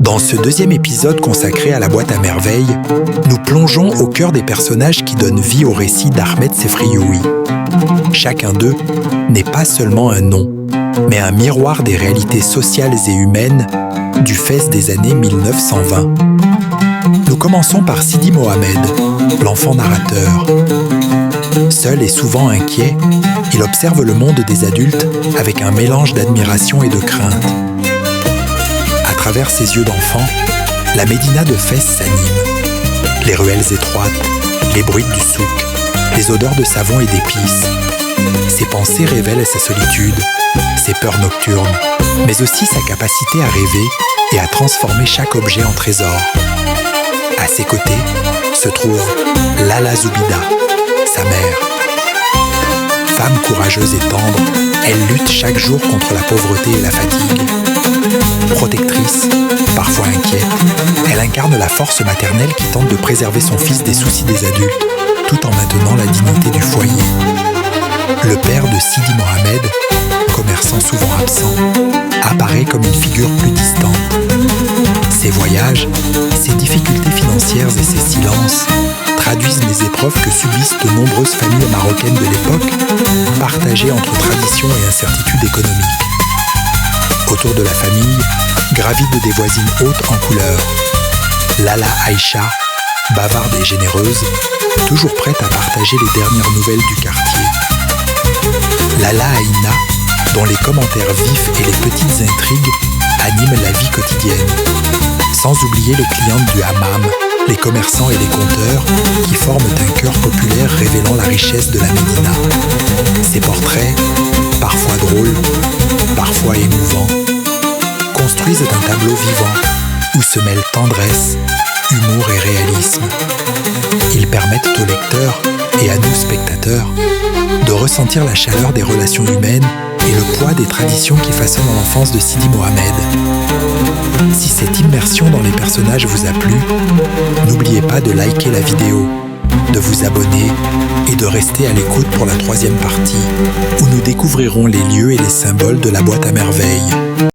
Dans ce deuxième épisode consacré à la boîte à merveilles, nous plongeons au cœur des personnages qui donnent vie au récit d'Ahmed Sefrioui. Chacun d'eux n'est pas seulement un nom, mais un miroir des réalités sociales et humaines du Fès des années 1920. Nous commençons par Sidi Mohamed, l'enfant narrateur. Seul et souvent inquiet, il observe le monde des adultes avec un mélange d'admiration et de crainte. À travers ses yeux d'enfant, la médina de Fès s'anime. Les ruelles étroites, les bruits du souk, les odeurs de savon et d'épices. Ses pensées révèlent sa solitude, ses peurs nocturnes, mais aussi sa capacité à rêver et à transformer chaque objet en trésor. À ses côtés se trouve Lala Zoubida, sa mère. Femme courageuse et tendre, elle lutte chaque jour contre la pauvreté et la fatigue. Protectrice, parfois inquiète, elle incarne la force maternelle qui tente de préserver son fils des soucis des adultes, tout en maintenant la dignité du foyer. Le père de Sidi Mohamed, commerçant souvent absent, apparaît comme une figure plus distante. Ses voyages, ses difficultés financières et ses silences traduisent les épreuves que subissent de nombreuses familles marocaines de l'époque, partagées entre tradition et incertitude économique. Autour de la famille, gravitent des voisines hautes en couleur. Lala Aïcha, bavarde et généreuse, toujours prête à partager les dernières nouvelles du quartier. Lala Aïna, dont les commentaires vifs et les petites intrigues animent la vie quotidienne. Sans oublier les clientes du hammam, les commerçants et les conteurs qui forment un chœur populaire révélant la richesse de la médina. Ces portraits, parfois drôles, parfois émouvants, construisent un tableau vivant où se mêlent tendresse, humour et réalisme. Ils permettent aux lecteurs et à nous spectateurs de ressentir la chaleur des relations humaines et le poids des traditions qui façonnent l'enfance de Sidi Mohamed. Si cette immersion dans les personnages vous a plu, n'oubliez pas de liker la vidéo, de vous abonner et de rester à l'écoute pour la troisième partie, où nous découvrirons les lieux et les symboles de la boîte à merveilles.